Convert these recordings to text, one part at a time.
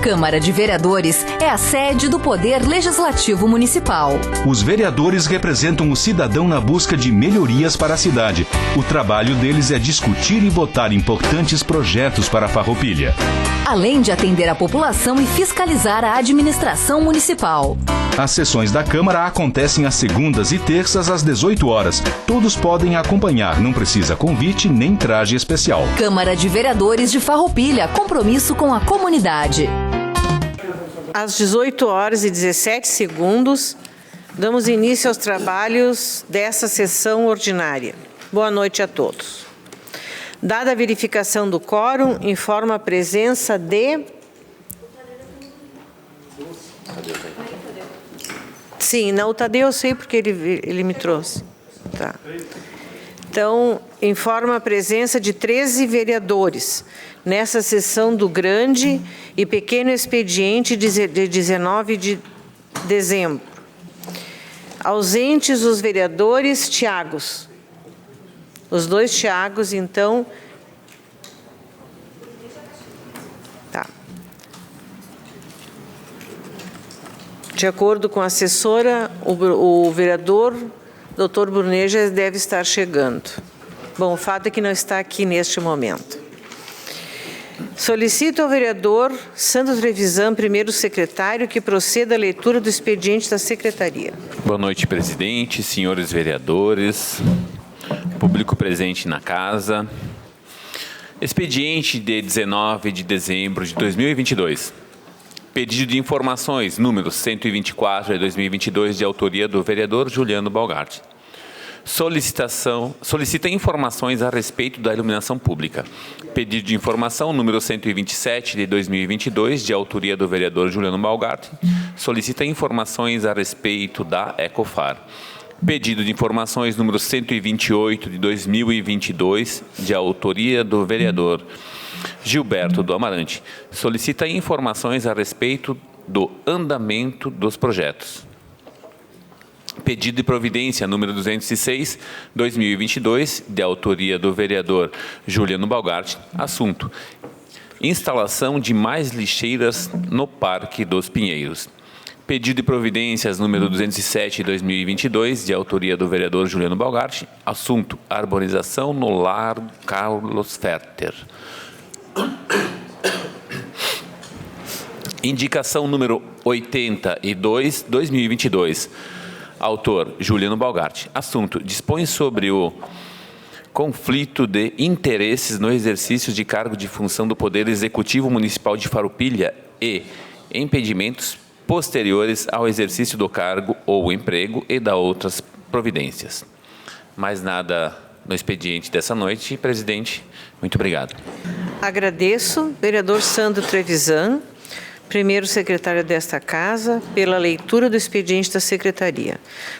Câmara de Vereadores é a sede do Poder Legislativo Municipal. Os vereadores representam o cidadão na busca de melhorias para a cidade. O trabalho deles é discutir e votar importantes projetos para a Farroupilha. Além de atender a população e fiscalizar a administração municipal. As sessões da Câmara acontecem às segundas e terças às 18 horas. Todos podem acompanhar, não precisa convite nem traje especial. Câmara de Vereadores de Farroupilha, compromisso com a comunidade. Às 18 horas e 17 segundos, damos início aos trabalhos dessa sessão ordinária. Boa noite a todos. Dada a verificação do quórum, informo a presença de... Sim, não, o Tadeu eu sei porque ele me trouxe. Tá. Então, informo a presença de 13 vereadores nessa sessão do grande e pequeno expediente de 19 de dezembro. Ausentes os vereadores Thiagos. Os dois Thiagos, então... Tá. De acordo com a assessora, o vereador Dr. Brunet já deve estar chegando. Bom, o fato é que não está aqui neste momento. Solicito ao vereador Sandro Trevisan, primeiro secretário, que proceda à leitura do expediente da secretaria. Boa noite, presidente, senhores vereadores, público presente na casa. Expediente de 19 de dezembro de 2022. Pedido de informações, número 124 de 2022, de autoria do vereador Juliano Balgarte. Solicita informações a respeito da iluminação pública. Pedido de informação, número 127 de 2022, de autoria do vereador Juliano Balgarte. Solicita informações a respeito da Ecofar. Pedido de informações, número 128 de 2022, de autoria do vereador Gilberto do Amarante. Solicita informações a respeito do andamento dos projetos. Pedido de providência número 206, 2022, de autoria do vereador Juliano Balgarte. Assunto: instalação de mais lixeiras no Parque dos Pinheiros. Pedido de providências número 207, 2022, de autoria do vereador Juliano Balgarte. Assunto: arborização no Largo Carlos Ferter. Indicação número 82, 2022. Autor: Juliano Balgarte. Assunto: dispõe sobre o conflito de interesses no exercício de cargo de função do Poder Executivo Municipal de Farroupilha e impedimentos posteriores ao exercício do cargo ou emprego e da outras providências. Mais nada no expediente dessa noite, presidente. Muito obrigado. Agradeço, vereador Sandro Trevisan, primeiro secretário desta casa, pela leitura do expediente da secretaria.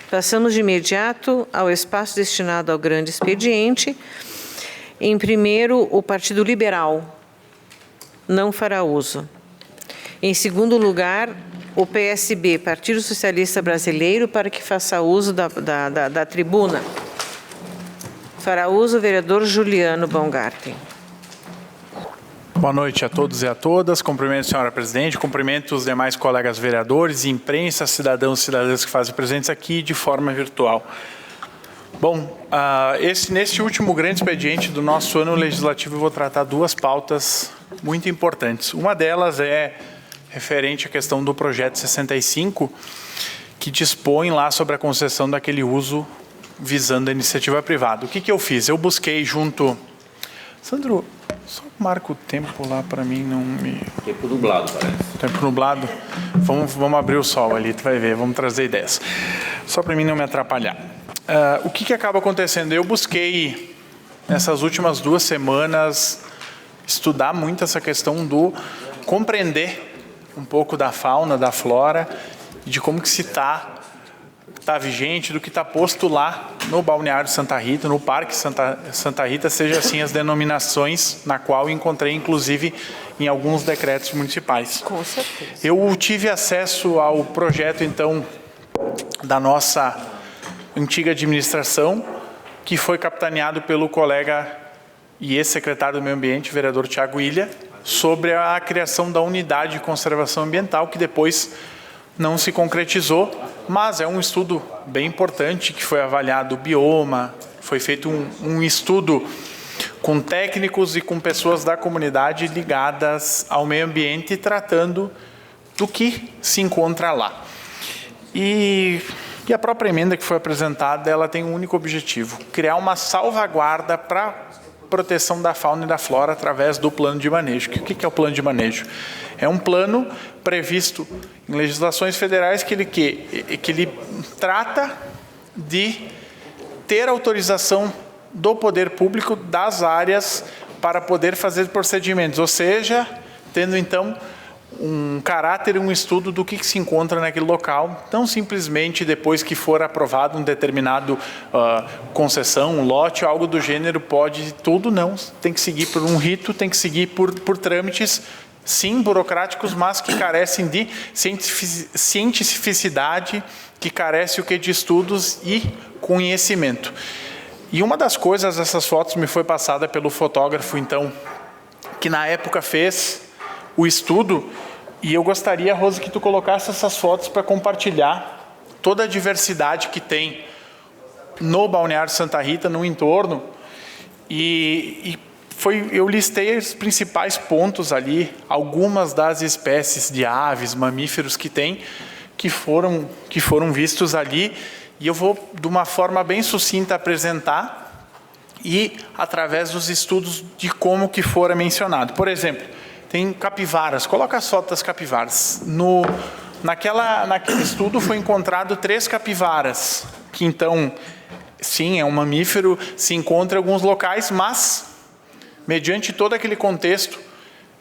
Passamos de imediato ao espaço destinado ao grande expediente. Em primeiro, o Partido Liberal não fará uso. Em segundo lugar, o PSB, Partido Socialista Brasileiro, para que faça uso da tribuna. Fará uso o vereador Juliano Balgarte. Boa noite a todos e a todas. Cumprimento a senhora presidente, cumprimento os demais colegas vereadores, imprensa, cidadãos e cidadãs que fazem presentes aqui de forma virtual. Bom, neste último grande expediente do nosso ano legislativo, eu vou tratar duas pautas muito importantes. Uma delas é referente à questão do projeto 65, que dispõe lá sobre a concessão daquele uso visando a iniciativa privada. O que eu fiz? Eu busquei junto... Sandro, só marca o tempo lá para mim, não me... Tempo nublado, parece. Tempo nublado? Vamos abrir o sol ali, tu vai ver, vamos trazer ideias. Só para mim não me atrapalhar. O que acaba acontecendo? Eu busquei, nessas últimas 2 semanas, estudar muito essa questão do compreender um pouco da fauna, da flora, e de como que se está vigente, do que está posto lá no Balneário Santa Rita, no Parque Santa Rita, seja assim as denominações na qual encontrei, inclusive, em alguns decretos municipais. Com certeza. Eu tive acesso ao projeto, então, da nossa antiga administração, que foi capitaneado pelo colega e ex-secretário do Meio Ambiente, vereador Thiago Ilha, sobre a criação da unidade de conservação ambiental, que depois não se concretizou, mas é um estudo bem importante, que foi avaliado o bioma, foi feito um estudo com técnicos e com pessoas da comunidade ligadas ao meio ambiente, tratando do que se encontra lá. E a própria emenda que foi apresentada, ela tem um único objetivo: criar uma salvaguarda para proteção da fauna e da flora através do plano de manejo. O que é o plano de manejo? É um plano previsto em legislações federais que ele trata de ter autorização do poder público das áreas para poder fazer procedimentos, ou seja, tendo então um caráter, um estudo do que se encontra naquele local, não simplesmente depois que for aprovado um determinado concessão, um lote, algo do gênero, pode tudo, não, tem que seguir por um rito, tem que seguir por trâmites, sim, burocráticos, mas que carecem de cientificidade, que carece o que de estudos e conhecimento. E uma das coisas, essas fotos me foi passada pelo fotógrafo, então, que na época fez o estudo, e eu gostaria, Rose, que tu colocasse essas fotos para compartilhar toda a diversidade que tem no Balneário Santa Rita, no entorno, eu listei os principais pontos ali, algumas das espécies de aves, mamíferos que tem, que foram vistos ali, e eu vou, de uma forma bem sucinta, apresentar, e através dos estudos de como que fora mencionado. Por exemplo, tem capivaras, coloca as fotos das capivaras. Naquele estudo foi encontrado 3 capivaras, que então, sim, é um mamífero, se encontra em alguns locais, mas, mediante todo aquele contexto,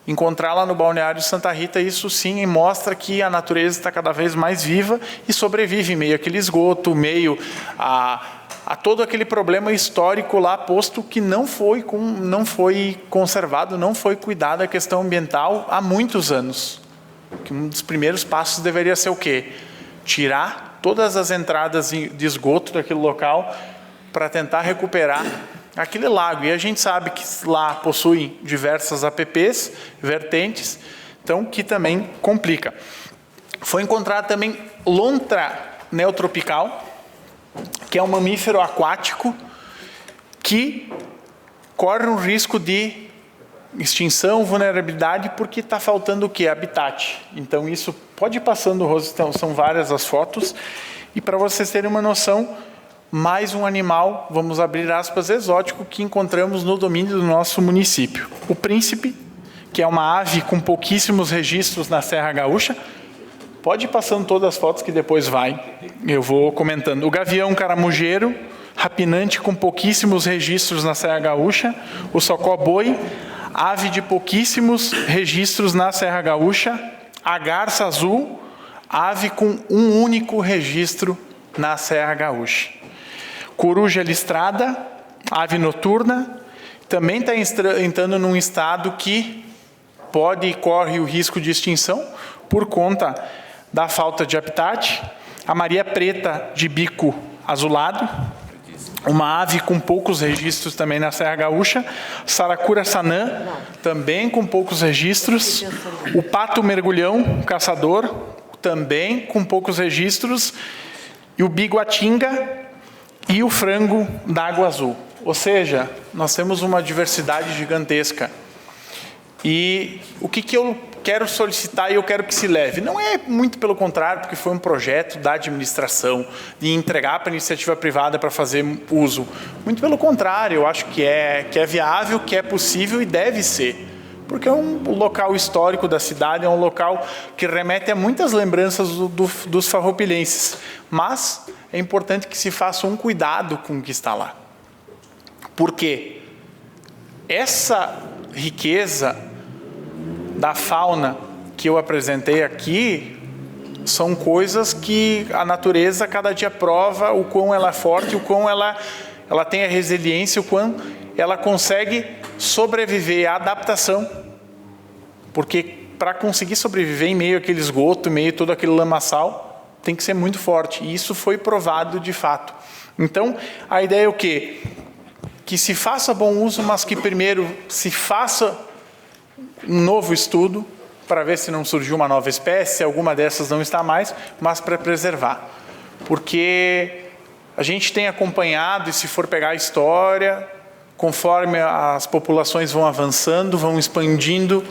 encontrar lá no Balneário Santa Rita, isso sim mostra que a natureza está cada vez mais viva e sobrevive meio àquele esgoto, meio a todo aquele problema histórico lá posto, que não foi conservado, não foi cuidado a questão ambiental há muitos anos. Que um dos primeiros passos deveria ser o quê? Tirar todas as entradas de esgoto daquele local para tentar recuperar aquele lago. E a gente sabe que lá possui diversas APPs, vertentes, então que também complica. Foi encontrado também lontra neotropical, que é um mamífero aquático que corre um risco de extinção, vulnerabilidade, porque está faltando o quê? Habitat. Então isso, pode ir passando, Rose, então, são várias as fotos, e para vocês terem uma noção, mais um animal, vamos abrir aspas, exótico, que encontramos no domínio do nosso município. O príncipe, que é uma ave com pouquíssimos registros na Serra Gaúcha. Pode ir passando todas as fotos que depois eu vou comentando. O gavião caramujeiro, rapinante com pouquíssimos registros na Serra Gaúcha. O socó-boi, ave de pouquíssimos registros na Serra Gaúcha. A garça azul, ave com um único registro na Serra Gaúcha. Coruja listrada, ave noturna, também está entrando num estado que pode e corre o risco de extinção por conta da falta de habitat. A maria preta de bico azulado, uma ave com poucos registros também na Serra Gaúcha. Saracura sanã, também com poucos registros. O pato mergulhão caçador, também com poucos registros. E o biguatinga e o frango d'água azul. Ou seja, nós temos uma diversidade gigantesca. E o que eu quero solicitar e eu quero que se leve? Não é muito pelo contrário, porque foi um projeto da administração de entregar para a iniciativa privada para fazer uso. Muito pelo contrário, eu acho que é viável, que é possível e deve ser. Porque é um local histórico da cidade, é um local que remete a muitas lembranças dos farroupilenses. Mas é importante que se faça um cuidado com o que está lá. Porque essa riqueza da fauna que eu apresentei aqui são coisas que a natureza cada dia prova o quão ela é forte, o quão ela tem a resiliência, o quão ela consegue sobreviver à adaptação. Porque para conseguir sobreviver em meio àquele esgoto, em meio a todo aquele lamaçal, tem que ser muito forte. E isso foi provado de fato. Então, a ideia é o quê? Que se faça bom uso, mas que primeiro se faça um novo estudo para ver se não surgiu uma nova espécie, se alguma dessas não está mais, mas para preservar. Porque a gente tem acompanhado, e se for pegar a história, conforme as populações vão avançando, vão expandindo,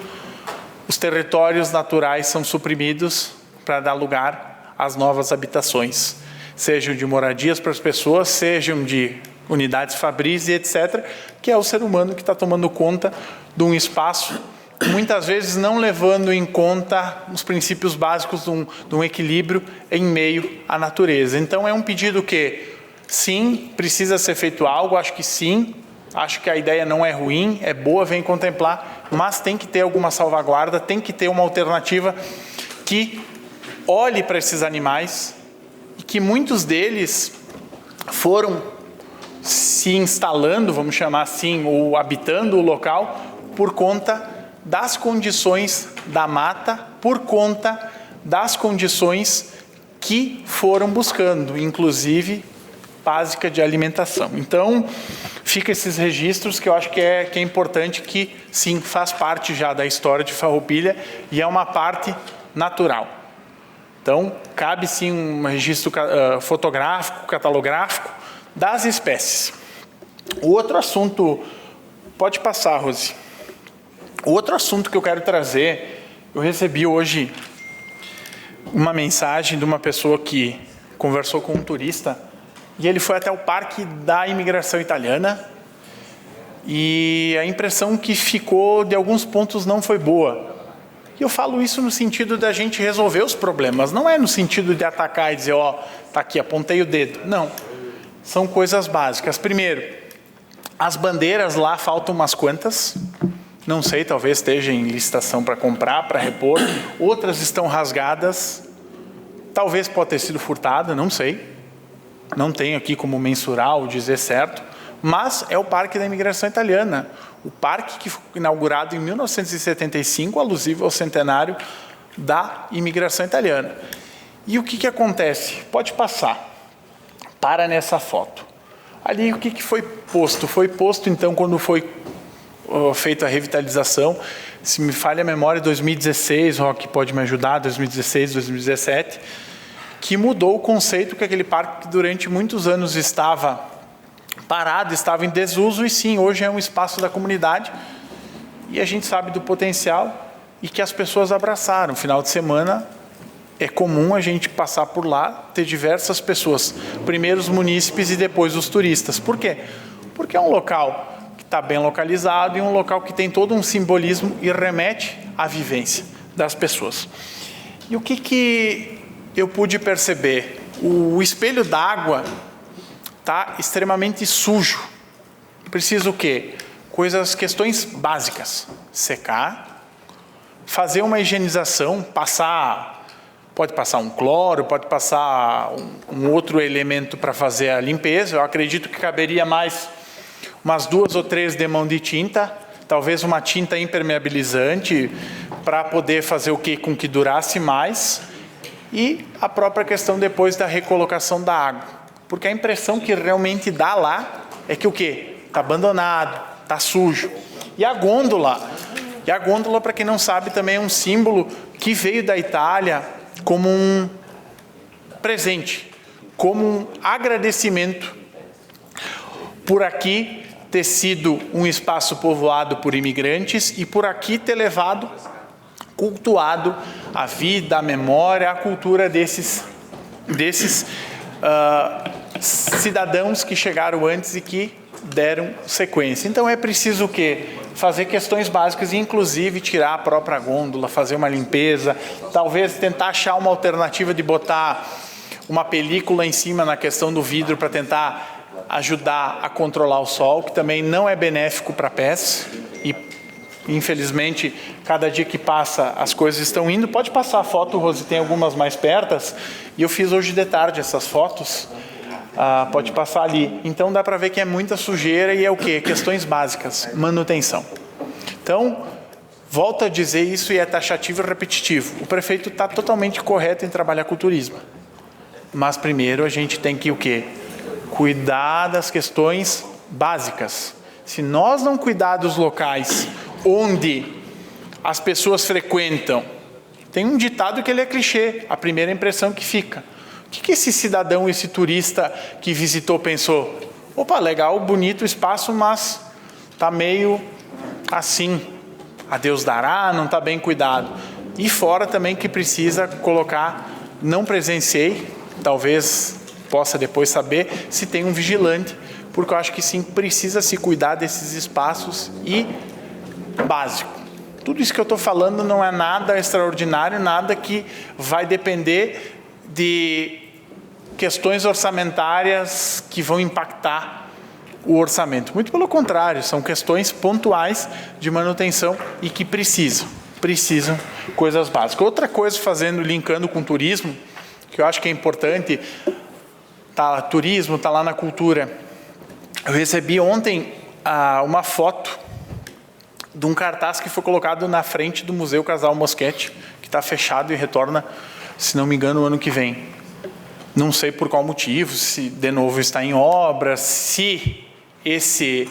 os territórios naturais são suprimidos para dar lugar às novas habitações, sejam de moradias para as pessoas, sejam de unidades fabris e etc., que é o ser humano que está tomando conta de um espaço, muitas vezes não levando em conta os princípios básicos de um equilíbrio em meio à natureza. Então é um pedido que, sim, precisa ser feito algo, acho que sim, acho que a ideia não é ruim, é boa, vem contemplar, mas tem que ter alguma salvaguarda, tem que ter uma alternativa que olhe para esses animais e que muitos deles foram se instalando, vamos chamar assim, ou habitando o local por conta das condições da mata, por conta das condições que foram buscando, inclusive básica de alimentação. Então, fica esses registros que eu acho que é importante, que sim, faz parte já da história de Farroupilha e é uma parte natural. Então, cabe sim um registro fotográfico, catalográfico das espécies. O outro assunto, pode passar, Rose. O outro assunto que eu quero trazer, eu recebi hoje uma mensagem de uma pessoa que conversou com um turista e ele foi até o Parque da Imigração Italiana e a impressão que ficou de alguns pontos não foi boa. E eu falo isso no sentido da gente resolver os problemas, não é no sentido de atacar e dizer, ó, tá aqui, apontei o dedo. Não, são coisas básicas. Primeiro, as bandeiras lá faltam umas quantas. Não sei, talvez esteja em licitação para comprar, para repor. Outras estão rasgadas. Talvez pode ter sido furtada, não sei. Não tenho aqui como mensurar ou dizer certo. Mas é o Parque da Imigração Italiana. O parque que foi inaugurado em 1975, alusivo ao centenário da imigração italiana. E o que acontece? Pode passar. Para nessa foto. Ali o que foi posto? Foi posto, então, quando foi feita a revitalização, se me falha a memória, 2016, Roque pode me ajudar, 2016, 2017, que mudou o conceito, que aquele parque durante muitos anos estava parado, estava em desuso, e sim, hoje é um espaço da comunidade, e a gente sabe do potencial, e que as pessoas abraçaram. Final de semana, é comum a gente passar por lá, ter diversas pessoas, primeiro os munícipes e depois os turistas. Por quê? Porque é um local está bem localizado e um local que tem todo um simbolismo e remete à vivência das pessoas. E o que eu pude perceber? O espelho d'água está extremamente sujo. Precisa o quê? Questões básicas. Secar, fazer uma higienização, pode passar um cloro, pode passar um outro elemento para fazer a limpeza. Eu acredito que caberia mais umas 2 ou 3 de mão de tinta, talvez uma tinta impermeabilizante, para poder fazer o quê? Com que durasse mais, e a própria questão depois da recolocação da água. Porque a impressão que realmente dá lá é que o quê? Está abandonado, está sujo. E a gôndola, para quem não sabe, também é um símbolo que veio da Itália como um presente, como um agradecimento por aqui ter sido um espaço povoado por imigrantes e por aqui ter levado, cultuado a vida, a memória, a cultura desses cidadãos que chegaram antes e que deram sequência. Então é preciso o quê? Fazer questões básicas, inclusive tirar a própria gôndola, fazer uma limpeza, talvez tentar achar uma alternativa de botar uma película em cima na questão do vidro para tentar ajudar a controlar o sol, que também não é benéfico para pés, e infelizmente cada dia que passa as coisas estão indo. Pode passar a foto, Rose, tem algumas mais pertas, e eu fiz hoje de tarde essas fotos, pode passar ali. Então dá para ver que é muita sujeira e é o quê? Questões básicas, manutenção. Então, volto a dizer isso e é taxativo e repetitivo. O prefeito está totalmente correto em trabalhar com o turismo. Mas primeiro a gente tem que o quê? Cuidar das questões básicas. Se nós não cuidar dos locais onde as pessoas frequentam? Tem um ditado que ele é clichê, a primeira impressão que fica. O que esse cidadão, esse turista que visitou pensou? Opa, legal, bonito o espaço, mas está meio assim. A Deus dará, não está bem cuidado. E fora também que precisa colocar, não presenciei, talvez possa depois saber, se tem um vigilante, porque eu acho que sim, precisa se cuidar desses espaços e básico. Tudo isso que eu estou falando não é nada extraordinário, nada que vai depender de questões orçamentárias que vão impactar o orçamento. Muito pelo contrário, são questões pontuais de manutenção e que precisam coisas básicas. Outra coisa, linkando com turismo, que eu acho que é importante, turismo está lá na cultura. Eu recebi ontem uma foto de um cartaz que foi colocado na frente do Museu Casal Mosquete, que está fechado e retorna, se não me engano, o ano que vem. Não sei por qual motivo, se de novo está em obra, se esse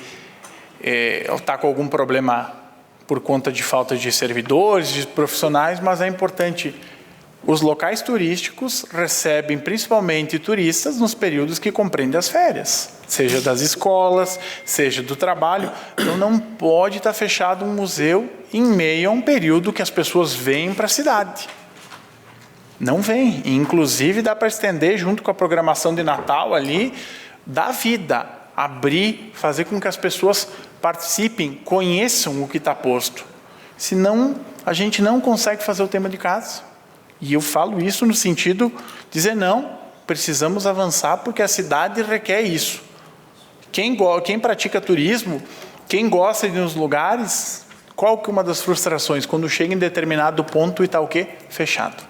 está com algum problema por conta de falta de servidores, de profissionais, mas é importante. Os locais turísticos recebem principalmente turistas nos períodos que compreendem as férias, seja das escolas, seja do trabalho. Então não pode estar fechado um museu em meio a um período que as pessoas vêm para a cidade. Não vem. Inclusive dá para estender junto com a programação de Natal ali, da vida, abrir, fazer com que as pessoas participem, conheçam o que está posto. Senão a gente não consegue fazer o tema de casa. E eu falo isso no sentido de dizer, não, precisamos avançar porque a cidade requer isso. Quem pratica turismo, quem gosta de ir nos lugares, qual que é uma das frustrações? Quando chega em determinado ponto e está o quê? Fechado.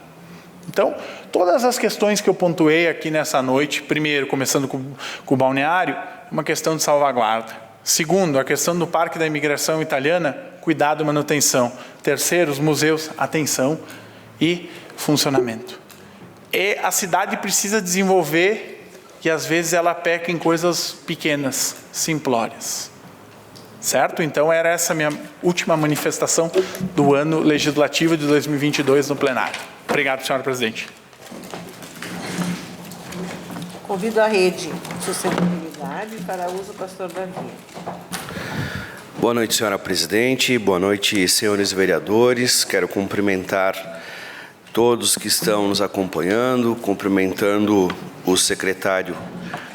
Então, todas as questões que eu pontuei aqui nessa noite, primeiro, começando com o balneário, uma questão de salvaguarda. Segundo, a questão do Parque da Imigração Italiana, cuidado e manutenção. Terceiro, os museus, atenção e funcionamento. E a cidade precisa desenvolver, e às vezes ela peca em coisas pequenas, simplórias. Certo? Então era essa minha última manifestação do ano legislativo de 2022 no plenário. Obrigado, senhora presidente. Convido a Rede Sustentabilidade para uso, pastor Davi. Boa noite, senhora presidente. Boa noite, senhores vereadores. Quero cumprimentar todos que estão nos acompanhando, cumprimentando o secretário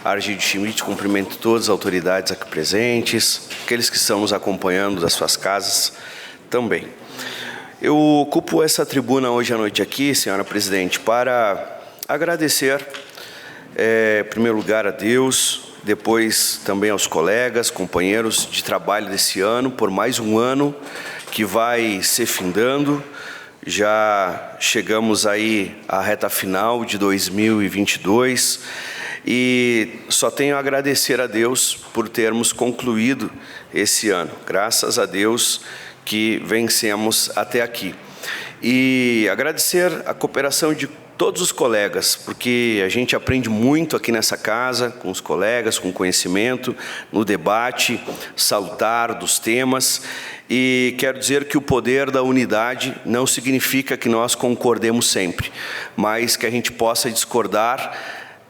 Argídio Schmidt, cumprimento todas as autoridades aqui presentes, aqueles que estão nos acompanhando das suas casas também. Eu ocupo essa tribuna hoje à noite aqui, senhora presidente, para agradecer, em primeiro lugar, a Deus, depois também aos colegas, companheiros de trabalho desse ano, por mais um ano que vai se findando. Já chegamos aí à reta final de 2022 e só tenho a agradecer a Deus por termos concluído esse ano. Graças a Deus que vencemos até aqui. E agradecer a cooperação de todos os colegas, porque a gente aprende muito aqui nessa casa, com os colegas, com conhecimento, no debate salutar dos temas. E quero dizer que o poder da unidade não significa que nós concordemos sempre, mas que a gente possa discordar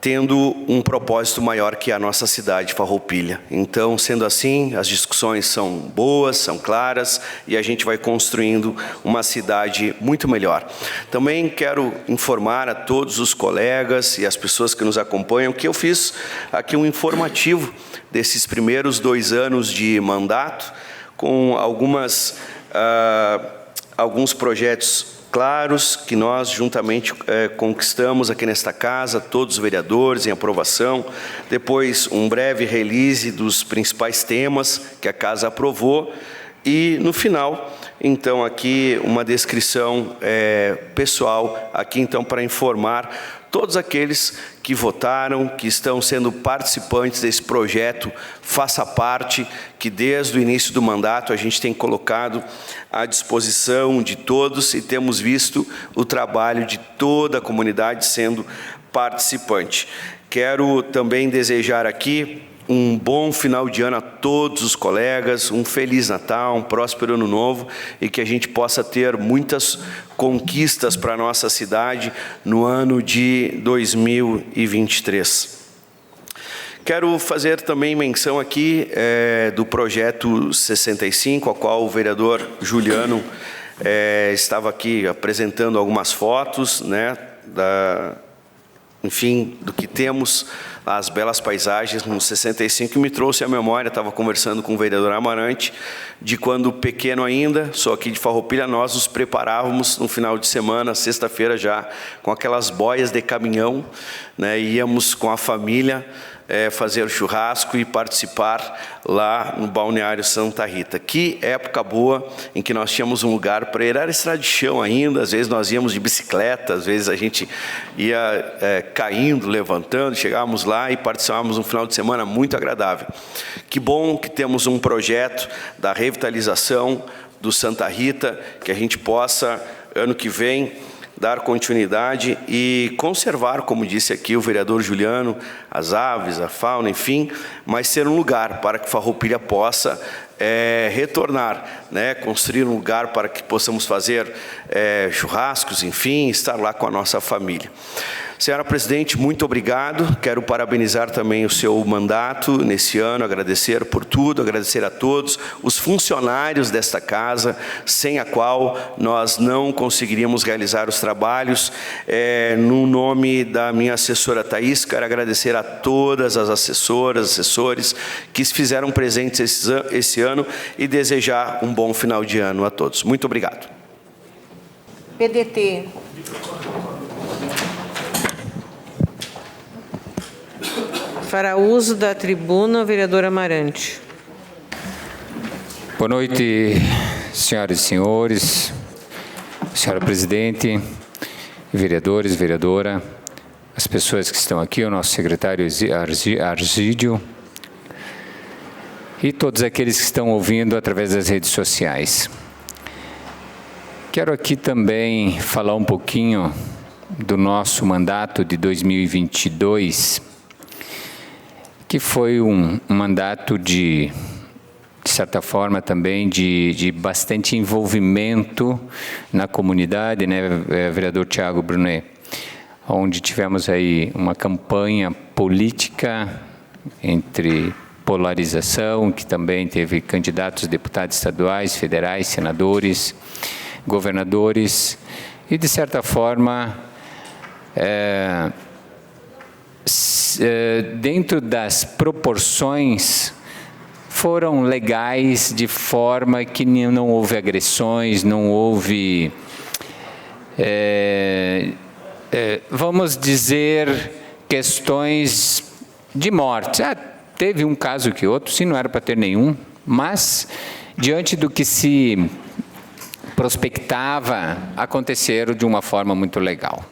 tendo um propósito maior que a nossa cidade, Farroupilha. Então, sendo assim, as discussões são boas, são claras e a gente vai construindo uma cidade muito melhor. Também quero informar a todos os colegas e as pessoas que nos acompanham que eu fiz aqui um informativo desses primeiros 2 anos de mandato, com alguns projetos claros que nós juntamente conquistamos aqui nesta casa, todos os vereadores em aprovação, depois um breve release dos principais temas que a casa aprovou e no final, então aqui uma descrição pessoal aqui então para informar todos aqueles que votaram, que estão sendo participantes desse projeto, faça parte, que desde o início do mandato a gente tem colocado à disposição de todos e temos visto o trabalho de toda a comunidade sendo participante. Quero também desejar aqui um bom final de ano a todos os colegas, um Feliz Natal, um próspero Ano Novo e que a gente possa ter muitas conquistas para a nossa cidade no ano de 2023. Quero fazer também menção aqui do projeto 65, ao qual o vereador Juliano estava aqui apresentando algumas fotos, né, enfim, do que temos, as belas paisagens no 65, me trouxe à memória, estava conversando com o vereador Amarante, de quando pequeno ainda, sou aqui de Farroupilha, nós nos preparávamos no final de semana, sexta-feira já, com aquelas boias de caminhão, né, íamos com a família fazer o churrasco e participar lá no Balneário Santa Rita. Que época boa em que nós tínhamos um lugar para ir, era estrada de chão ainda, às vezes nós íamos de bicicleta, às vezes a gente ia caindo, levantando, chegávamos lá e participávamos um final de semana muito agradável. Que bom que temos um projeto da revitalização do Santa Rita, que a gente possa, ano que vem, dar continuidade e conservar, como disse aqui o vereador Juliano, as aves, a fauna, enfim, mas ser um lugar para que Farroupilha possa retornar, né? Construir um lugar para que possamos fazer churrascos, enfim, estar lá com a nossa família. Senhora Presidente, muito obrigado. Quero parabenizar também o seu mandato nesse ano, agradecer por tudo, agradecer a todos os funcionários desta casa, sem a qual nós não conseguiríamos realizar os trabalhos. No nome da minha assessora Thaís, quero agradecer a todas as assessoras, assessores que se fizeram presentes esse ano e desejar um bom final de ano a todos. Muito obrigado. PDT. Para uso da tribuna, o vereador Amarante. Boa noite, senhoras e senhores, senhora presidente, vereadores, vereadora, as pessoas que estão aqui, o nosso secretário Arzídio e todos aqueles que estão ouvindo através das redes sociais. Quero aqui também falar um pouquinho do nosso mandato de 2022, que foi um mandato de certa forma também de bastante envolvimento na comunidade, né, vereador Thiago Brunet, onde tivemos aí uma campanha política entre polarização, que também teve candidatos, deputados estaduais, federais, senadores, governadores, e de certa forma dentro das proporções, foram legais de forma que não houve agressões, não houve, vamos dizer, questões de morte. Teve um caso que outro, sim, não era para ter nenhum, mas diante do que se prospectava, aconteceram de uma forma muito legal.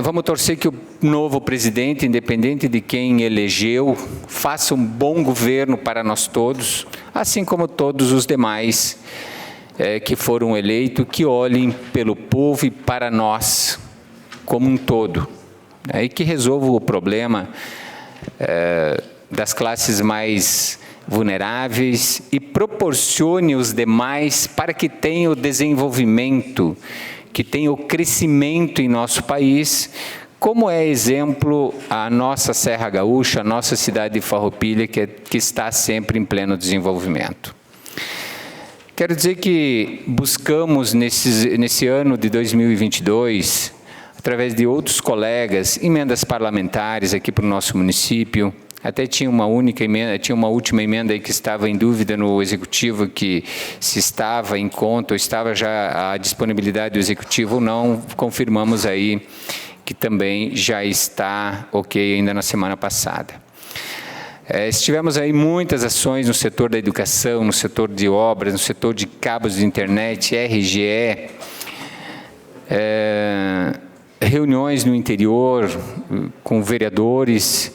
Vamos torcer que o novo presidente, independente de quem elegeu, faça um bom governo para nós todos, assim como todos os demais que foram eleitos, que olhem pelo povo e para nós como um todo, e que resolva o problema das classes mais vulneráveis e proporcione os demais para que tenha o desenvolvimento, que tenha o crescimento em nosso país, como é exemplo a nossa Serra Gaúcha, a nossa cidade de Farroupilha, que está sempre em pleno desenvolvimento. Quero dizer que buscamos nesse ano de 2022, através de outros colegas, emendas parlamentares aqui para o nosso município. Até tinha uma única emenda, tinha uma última emenda aí que estava em dúvida no Executivo, que se estava em conta, ou estava já a disponibilidade do Executivo ou não, confirmamos aí que também já está ok ainda na semana passada. Tivemos aí muitas ações no setor da educação, no setor de obras, no setor de cabos de internet, RGE, reuniões no interior com vereadores,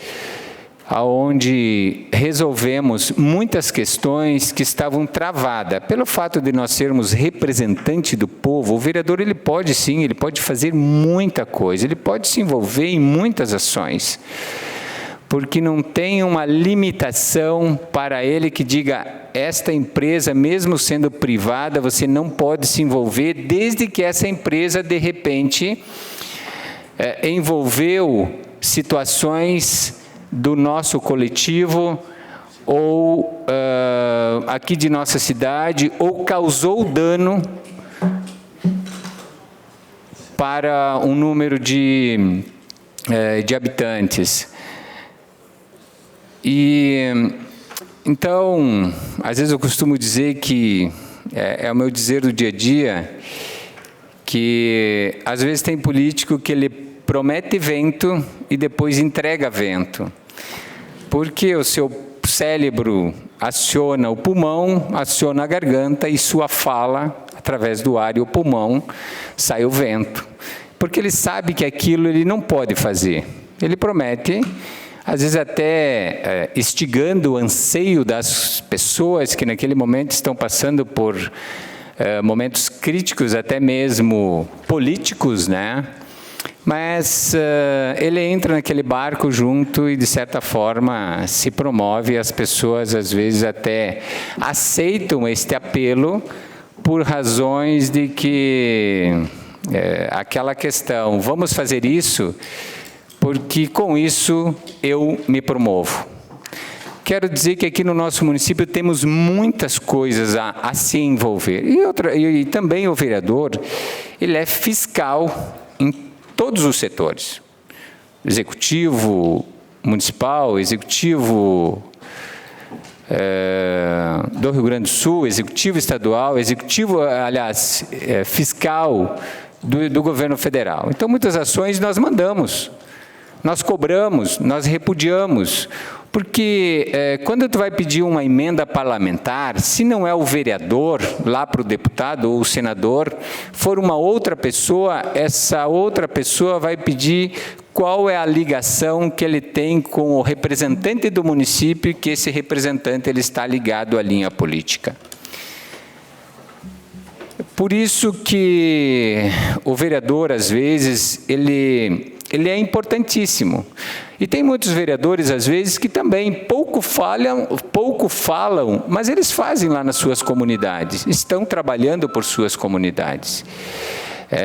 onde resolvemos muitas questões que estavam travadas. Pelo fato de nós sermos representantes do povo, o vereador ele pode sim, ele pode fazer muita coisa, ele pode se envolver em muitas ações. porque não tem uma limitação para ele que diga, esta empresa, mesmo sendo privada, você não pode se envolver, desde que essa empresa, de repente, envolveu situações do nosso coletivo, ou aqui de nossa cidade, ou causou dano para um número de habitantes. E então, às vezes eu costumo dizer que é o meu dizer do dia a dia, que às vezes tem político que ele promete vento e depois entrega vento, porque o seu cérebro aciona o pulmão, aciona a garganta e sua fala, através do ar e o pulmão, sai o vento, porque ele sabe que aquilo ele não pode fazer. Ele promete, às vezes até instigando o anseio das pessoas que naquele momento estão passando por momentos críticos, até mesmo políticos, né? Mas ele entra naquele barco junto e, de certa forma, se promove, e as pessoas, às vezes, até aceitam este apelo por razões de que aquela questão, vamos fazer isso porque com isso eu me promovo. Quero dizer que aqui no nosso município temos muitas coisas a se envolver. E também o vereador, ele é fiscal em todos os setores. Executivo municipal, executivo do Rio Grande do Sul, executivo estadual, executivo, aliás, fiscal do governo federal. Então, muitas ações nós mandamos. Nós cobramos, nós repudiamos, porque quando tu vai pedir uma emenda parlamentar, se não é o vereador, lá para o deputado ou o senador, for uma outra pessoa, essa outra pessoa vai pedir qual é a ligação que ele tem com o representante do município, que esse representante ele está ligado à linha política. Por isso que o vereador, às vezes, ele é importantíssimo. E tem muitos vereadores, às vezes, que também pouco falam, mas eles fazem lá nas suas comunidades, estão trabalhando por suas comunidades.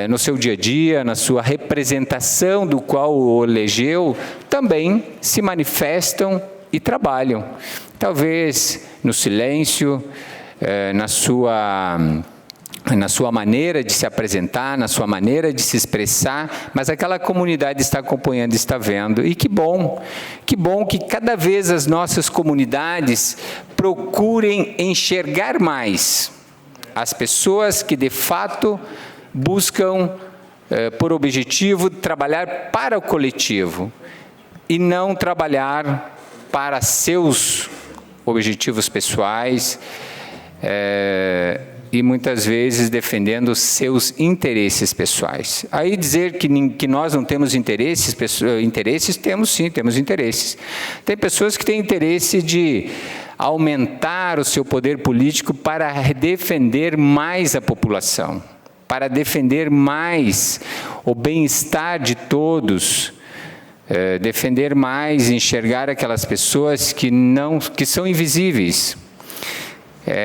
No seu dia a dia, na sua representação do qual o elegeu, também se manifestam e trabalham. Talvez no silêncio, na sua maneira de se apresentar, na sua maneira de se expressar, mas aquela comunidade está acompanhando, está vendo. E que bom que cada vez as nossas comunidades procurem enxergar mais as pessoas que, de fato, buscam, por objetivo, trabalhar para o coletivo e não trabalhar para seus objetivos pessoais, e muitas vezes defendendo seus interesses pessoais. Aí dizer que nós não temos interesses, temos sim, temos interesses. Tem pessoas que têm interesse de aumentar o seu poder político para defender mais a população, para defender mais o bem-estar de todos, defender mais, enxergar aquelas pessoas que são invisíveis.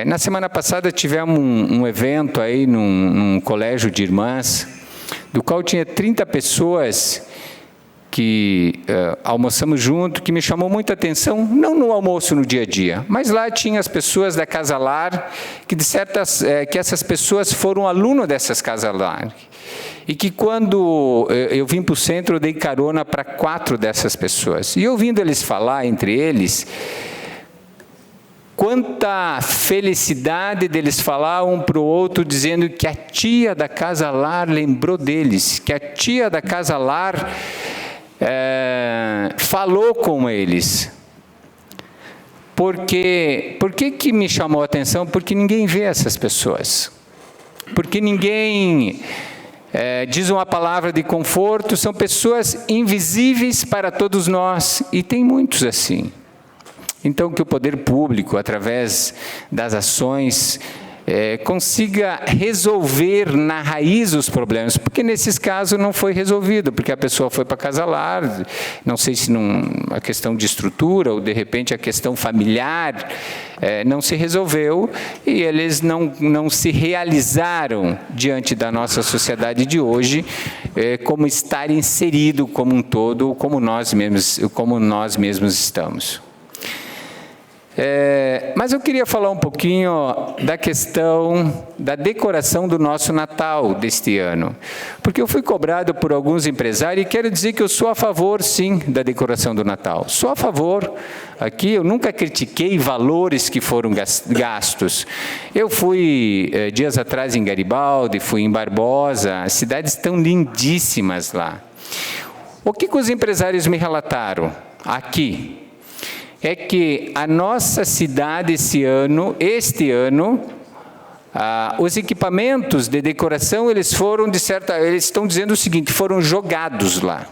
Na semana passada tivemos um evento aí num colégio de irmãs, do qual tinha 30 pessoas que almoçamos junto, que me chamou muita atenção, não no almoço no dia a dia, mas lá tinha as pessoas da Casa Lar, que essas pessoas foram alunos dessas Casa Lar, e que quando eu vim para o centro, eu dei carona para 4 dessas pessoas. E ouvindo eles falar entre eles, quanta felicidade deles falar um para o outro, dizendo que a tia da Casa Lar lembrou deles, que a tia da Casa Lar falou com eles. Por que me chamou a atenção? Porque ninguém vê essas pessoas. Porque ninguém diz uma palavra de conforto, são pessoas invisíveis para todos nós, e tem muitos assim. Então, que o poder público, através das ações consiga resolver na raiz os problemas, porque nesses casos não foi resolvido, porque a pessoa foi para casa lar, não sei se a questão de estrutura ou de repente a questão familiar não se resolveu e eles não se realizaram diante da nossa sociedade de hoje como estar inserido como um todo, como nós mesmos estamos. Mas eu queria falar um pouquinho da questão da decoração do nosso Natal deste ano, porque eu fui cobrado por alguns empresários e quero dizer que eu sou a favor, sim, da decoração do Natal. Sou a favor. Aqui eu nunca critiquei valores que foram gastos. Eu fui dias atrás em Garibaldi, fui em Barbosa, as cidades estão lindíssimas lá. O que os empresários me relataram aqui? É que a nossa cidade este ano, os equipamentos de decoração, eles estão dizendo o seguinte, foram jogados lá.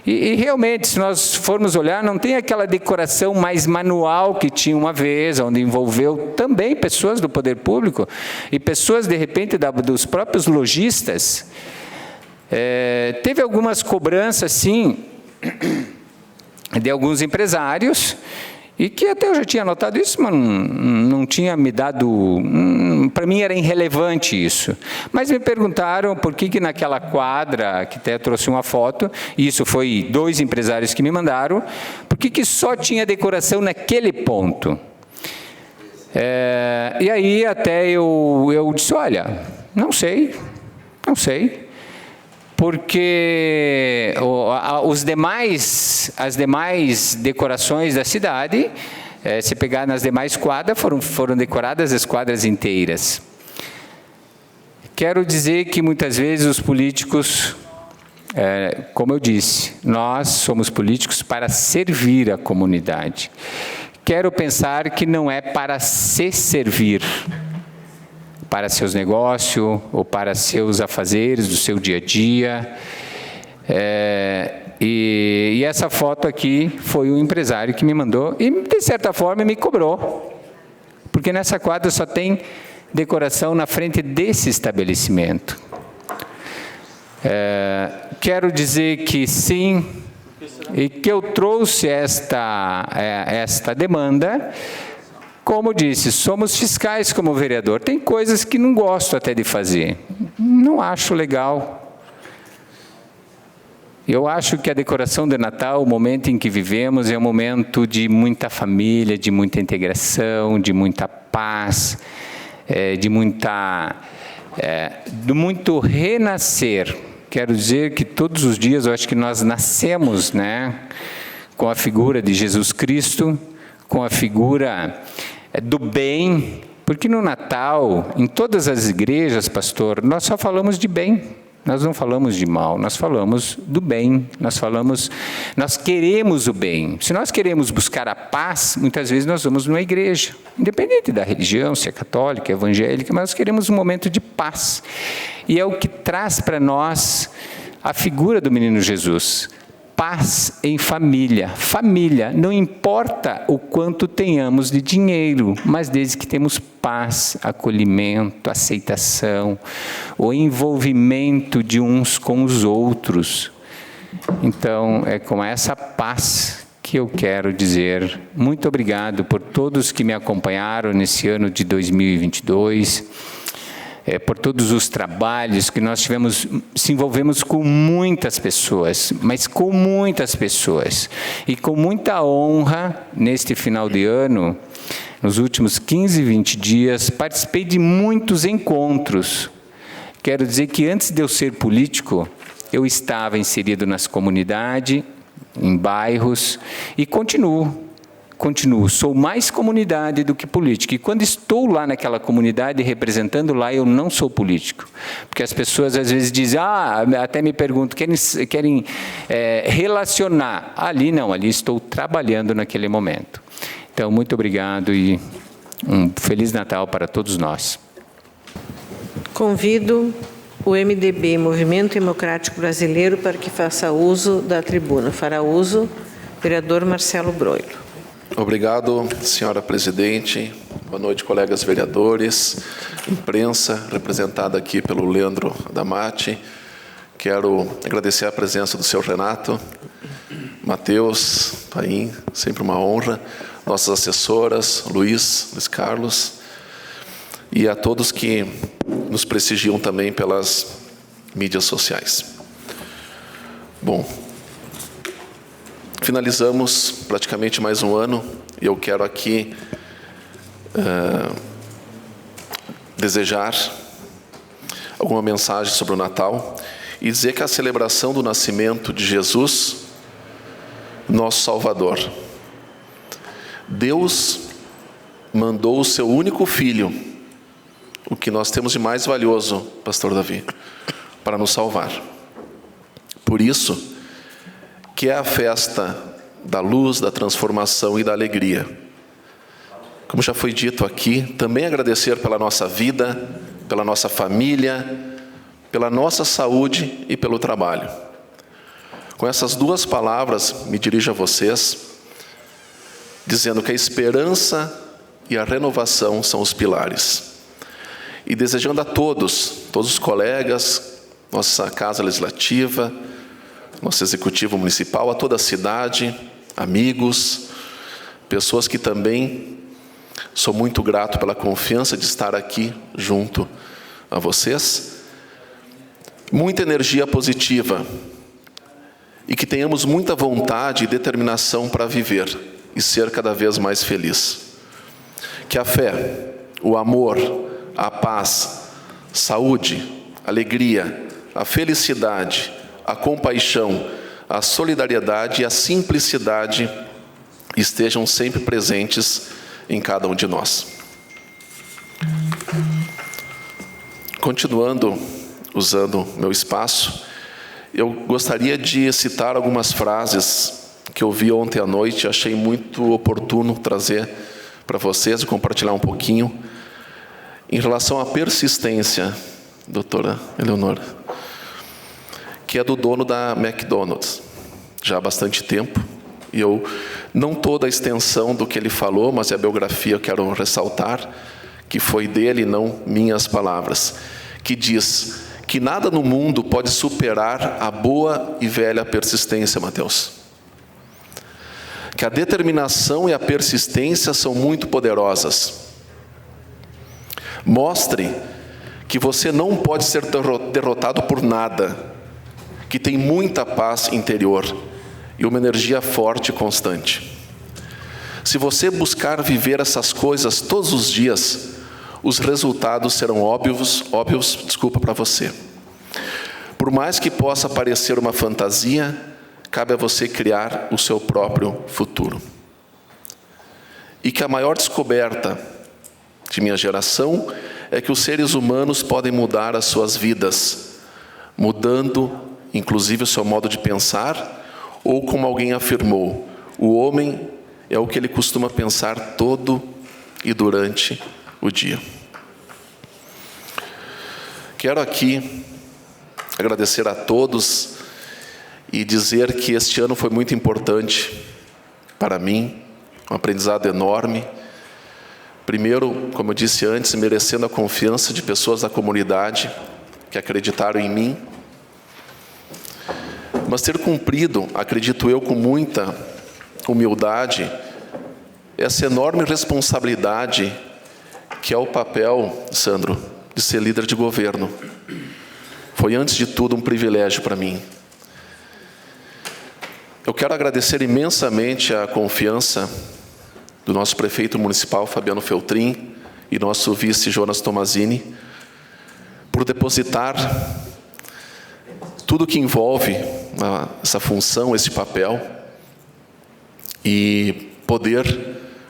E realmente, se nós formos olhar, não tem aquela decoração mais manual que tinha uma vez, onde envolveu também pessoas do poder público e pessoas, de repente, dos próprios lojistas. Teve algumas cobranças, sim, de alguns empresários, e que até eu já tinha notado isso, mas não tinha me dado... para mim era irrelevante isso. Mas me perguntaram por que naquela quadra, que até trouxe uma foto, e isso foi 2 empresários que me mandaram, por que só tinha decoração naquele ponto? E aí até eu disse, olha, não sei, porque as demais decorações da cidade, se pegar nas demais quadras, foram decoradas as quadras inteiras. Quero dizer que muitas vezes os políticos, como eu disse, nós somos políticos para servir a comunidade. Quero pensar que não é para se servir, para seus negócios ou para seus afazeres do seu dia a dia. E essa foto aqui foi um empresário que me mandou e, de certa forma, me cobrou. Porque nessa quadra só tem decoração na frente desse estabelecimento. Quero dizer que sim, e que eu trouxe esta demanda. Como disse, somos fiscais como vereador. Tem coisas que não gosto até de fazer. Não acho legal. Eu acho que a decoração de Natal, o momento em que vivemos, é um momento de muita família, de muita integração, de muita paz, de muito renascer. Quero dizer que todos os dias eu acho que nós nascemos, com a figura de Jesus Cristo, com a figura do bem, porque no Natal, em todas as igrejas, pastor, nós só falamos de bem, nós não falamos de mal, nós falamos do bem, nós queremos o bem. Se nós queremos buscar a paz, muitas vezes nós vamos numa igreja, independente da religião, se é católica, evangélica, mas nós queremos um momento de paz. E é o que traz para nós a figura do menino Jesus. Paz em família. Família, não importa o quanto tenhamos de dinheiro, mas desde que temos paz, acolhimento, aceitação, o envolvimento de uns com os outros. Então, é com essa paz que eu quero dizer muito obrigado por todos que me acompanharam nesse ano de 2022, por todos os trabalhos que nós se envolvemos com muitas pessoas, mas com muitas pessoas. E com muita honra, neste final de ano, nos últimos 15, 20 dias, participei de muitos encontros. Quero dizer que antes de eu ser político, eu estava inserido nas comunidades, em bairros, e continuo, sou mais comunidade do que político. E quando estou lá naquela comunidade, representando lá, eu não sou político. Porque as pessoas às vezes dizem, até me perguntam, querem relacionar. Ali não, ali estou trabalhando naquele momento. Então, muito obrigado e um Feliz Natal para todos nós. Convido o MDB, Movimento Democrático Brasileiro, para que faça uso da tribuna. Fará uso o vereador Marcelo Broilo. Obrigado, senhora presidente. Boa noite, colegas vereadores, imprensa, representada aqui pelo Leandro Adamati. Quero agradecer a presença do senhor Renato, Matheus, Paim, sempre uma honra, nossas assessoras, Luiz Carlos, e a todos que nos prestigiam também pelas mídias sociais. Bom, finalizamos praticamente mais um ano, e eu quero aqui desejar alguma mensagem sobre o Natal e dizer que a celebração do nascimento de Jesus, nosso Salvador, Deus mandou o seu único filho, o que nós temos de mais valioso, pastor Davi, para nos salvar. Por isso que é a festa da luz, da transformação e da alegria. Como já foi dito aqui, também agradecer pela nossa vida, pela nossa família, pela nossa saúde e pelo trabalho. Com essas duas palavras, me dirijo a vocês, dizendo que a esperança e a renovação são os pilares. E desejando a todos os colegas, nossa Casa Legislativa, nosso Executivo Municipal, a toda a cidade, amigos, pessoas que também sou muito grato pela confiança de estar aqui junto a vocês. Muita energia positiva e que tenhamos muita vontade e determinação para viver e ser cada vez mais feliz. Que a fé, o amor, a paz, saúde, alegria, a felicidade, a compaixão, a solidariedade e a simplicidade estejam sempre presentes em cada um de nós. Continuando, usando meu espaço, eu gostaria de citar algumas frases que eu vi ontem à noite e achei muito oportuno trazer para vocês e compartilhar um pouquinho em relação à persistência, doutora Eleonora, que é do dono da McDonald's, já há bastante tempo. E eu não toda a extensão do que ele falou, mas a biografia eu quero ressaltar, que foi dele, não minhas palavras, que diz que nada no mundo pode superar a boa e velha persistência, Mateus. Que a determinação e a persistência são muito poderosas. Mostre que você não pode ser derrotado por nada, que tem muita paz interior e uma energia forte e constante. Se você buscar viver essas coisas todos os dias, os resultados serão óbvios para você. Por mais que possa parecer uma fantasia, cabe a você criar o seu próprio futuro. E que a maior descoberta de minha geração é que os seres humanos podem mudar as suas vidas, mudando inclusive o seu modo de pensar, ou como alguém afirmou, o homem é o que ele costuma pensar todo e durante o dia. Quero aqui agradecer a todos e dizer que este ano foi muito importante para mim, um aprendizado enorme. Primeiro, como eu disse antes, merecendo a confiança de pessoas da comunidade que acreditaram em mim, mas ter cumprido, acredito eu, com muita humildade, essa enorme responsabilidade que é o papel, Sandro, de ser líder de governo. Foi, antes de tudo, um privilégio para mim. Eu quero agradecer imensamente a confiança do nosso prefeito municipal, Fabiano Feltrin, e nosso vice, Jonas Tomazini, por depositar tudo que envolve essa função, esse papel, e poder,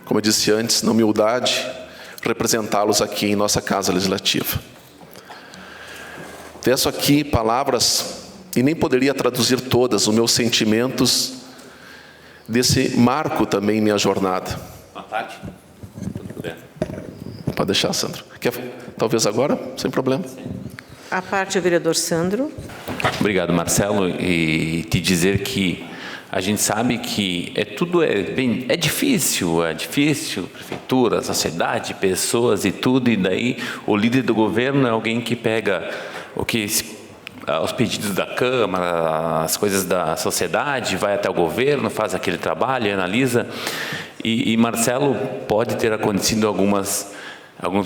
como eu disse antes, na humildade, representá-los aqui em nossa Casa Legislativa. Teço aqui palavras, e nem poderia traduzir todas, os meus sentimentos desse marco também em minha jornada. Uma parte? Quando puder. Pode deixar, Sandro. Quer, talvez agora? Sem problema. A parte, o vereador Sandro. Obrigado, Marcelo. E te dizer que A gente sabe que é difícil, prefeitura, sociedade, pessoas e tudo, e daí o líder do governo é alguém que pega os pedidos da Câmara, as coisas da sociedade, vai até o governo, faz aquele trabalho, analisa. E Marcelo, pode ter acontecido alguns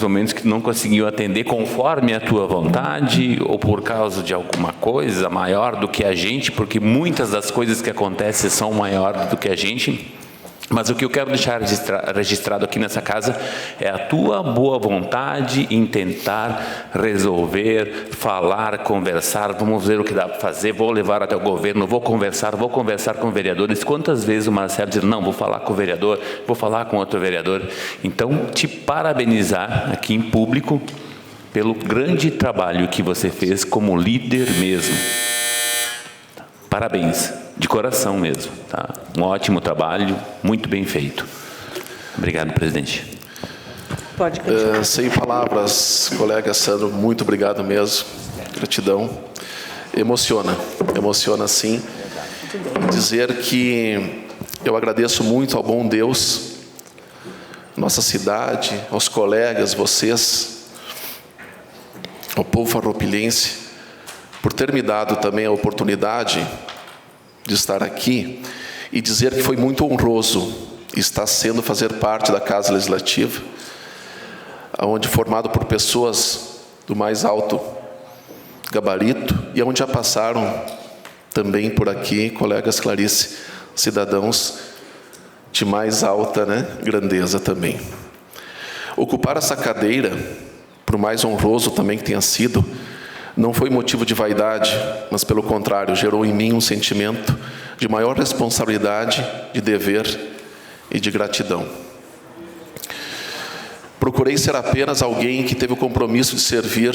momentos que não conseguiu atender conforme a tua vontade ou por causa de alguma coisa maior do que a gente, porque muitas das coisas que acontecem são maiores do que a gente. Mas o que eu quero deixar registrado aqui nessa casa é a tua boa vontade em tentar resolver, falar, conversar. Vamos ver o que dá para fazer, vou levar até o governo, vou conversar com vereadores. Quantas vezes o Marcelo diz, não, vou falar com o vereador, vou falar com outro vereador. Então, te parabenizar aqui em público pelo grande trabalho que você fez como líder mesmo. Parabéns, de coração mesmo. Tá? Um ótimo trabalho, muito bem feito. Obrigado, presidente. Pode continuar. Sem palavras, colega Sandro, muito obrigado mesmo. Gratidão. Emociona sim. Dizer que eu agradeço muito ao bom Deus, nossa cidade, aos colegas, vocês, ao povo farroupilhense, por ter me dado também a oportunidade de estar aqui e dizer que foi muito honroso estar sendo fazer parte da Casa Legislativa, onde formado por pessoas do mais alto gabarito e onde já passaram também por aqui, colegas Clarice, cidadãos de mais alta, grandeza também. Ocupar essa cadeira, por mais honroso também que tenha sido, não foi motivo de vaidade, mas pelo contrário, gerou em mim um sentimento de maior responsabilidade, de dever e de gratidão. Procurei ser apenas alguém que teve o compromisso de servir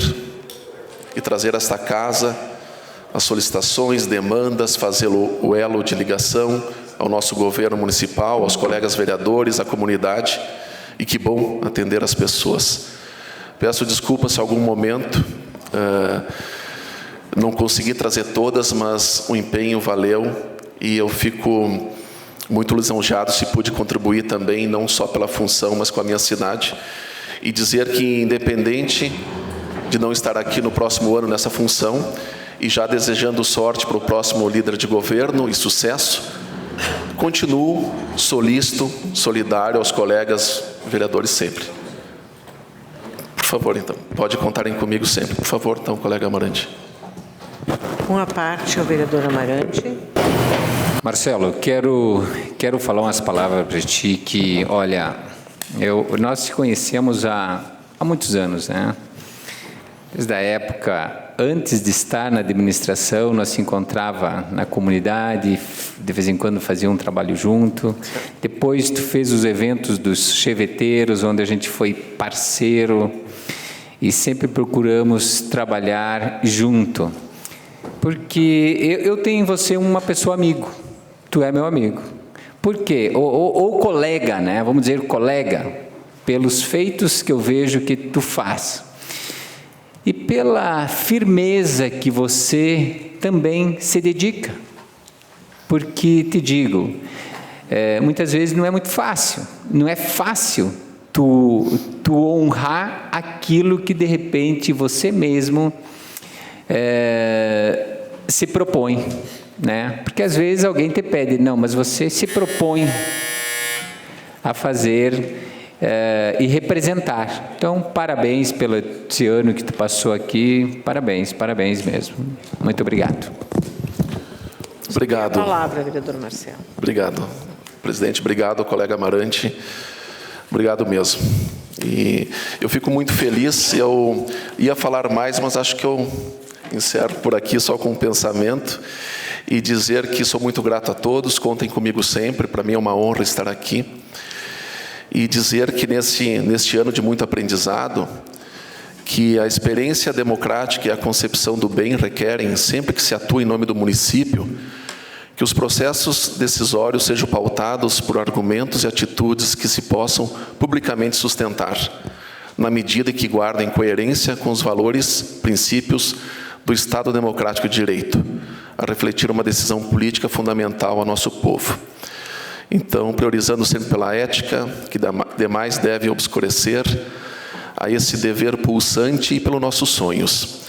e trazer a esta casa as solicitações, demandas, fazer o elo de ligação ao nosso governo municipal, aos colegas vereadores, à comunidade, e que bom atender as pessoas. Peço desculpas se em algum momento não consegui trazer todas, mas o empenho valeu e eu fico muito lisonjeado se pude contribuir também, não só pela função, mas com a minha cidade. E dizer que, independente de não estar aqui no próximo ano nessa função, e já desejando sorte para o próximo líder de governo e sucesso, continuo solícito, solidário aos colegas vereadores sempre. Por favor, então, pode contarem comigo sempre. Por favor, então, colega Amarante. Uma parte ao vereador Amarante. Marcelo, quero falar umas palavras para ti que, olha, nós te conhecemos há muitos anos, Desde a época, antes de estar na administração, nós se encontrava na comunidade, de vez em quando fazia um trabalho junto. Depois tu fez os eventos dos cheveteiros, onde a gente foi parceiro e sempre procuramos trabalhar junto. Porque eu tenho em você uma pessoa amigo, tu é meu amigo. Por quê? Ou colega, vamos dizer colega, pelos feitos que eu vejo que tu faz. E pela firmeza que você também se dedica. Porque, te digo, muitas vezes não é muito fácil. Não é fácil tu honrar aquilo que, de repente, você mesmo se propõe. Porque, às vezes, alguém te pede, não, mas você se propõe a fazer e representar. Então, parabéns pelo esse ano que tu passou aqui, parabéns mesmo. Muito obrigado. Obrigado. A palavra, vereador Marcelo. Obrigado, presidente. Obrigado, colega Amarante. Obrigado mesmo. E eu fico muito feliz. Eu ia falar mais, mas acho que eu encerro por aqui só com um pensamento e dizer que sou muito grato a todos, contem comigo sempre, para mim é uma honra estar aqui. E dizer que neste ano de muito aprendizado, que a experiência democrática e a concepção do bem requerem, sempre que se atua em nome do município, que os processos decisórios sejam pautados por argumentos e atitudes que se possam publicamente sustentar, na medida que guardem coerência com os valores, princípios do Estado Democrático de Direito, a refletir uma decisão política fundamental ao nosso povo. Então, priorizando sempre pela ética, que demais deve obscurecer, a esse dever pulsante e pelos nossos sonhos.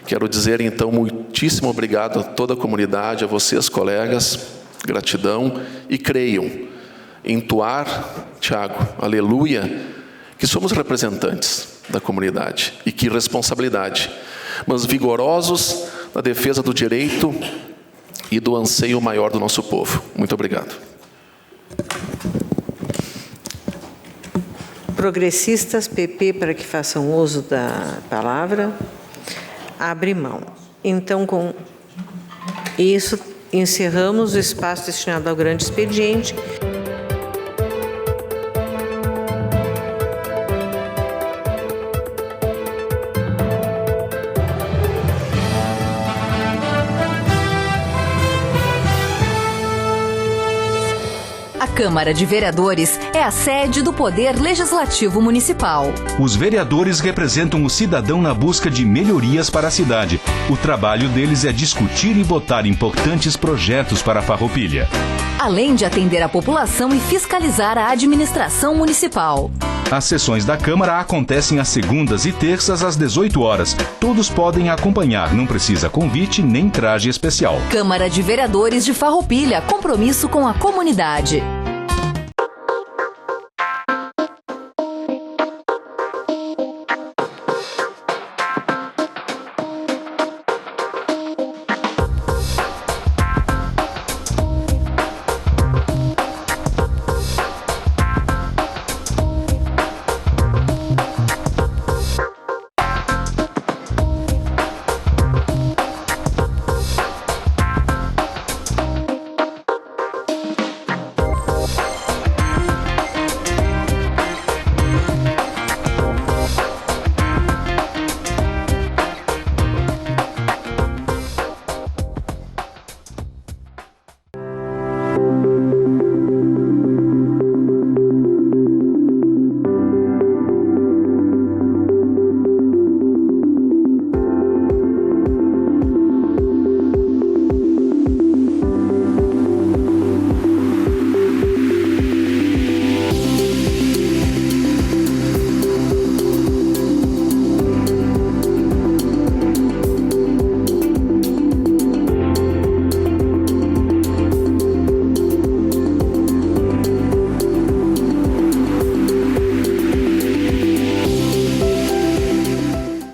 Quero dizer, então, muitíssimo obrigado a toda a comunidade, a vocês, colegas, gratidão, e creiam, entoar, Tiago, aleluia, que somos representantes da comunidade, e que responsabilidade, mas vigorosos na defesa do direito e do anseio maior do nosso povo. Muito obrigado. Progressistas, PP, para que façam uso da palavra, abre mão. Então, com isso, encerramos o espaço destinado ao grande expediente. A Câmara de Vereadores é a sede do Poder Legislativo Municipal. Os vereadores representam o cidadão na busca de melhorias para a cidade. O trabalho deles é discutir e votar importantes projetos para a Farroupilha. Além de atender a população e fiscalizar a administração municipal. As sessões da Câmara acontecem às segundas e terças às 18 horas. Todos podem acompanhar, não precisa convite nem traje especial. Câmara de Vereadores de Farroupilha, compromisso com a comunidade.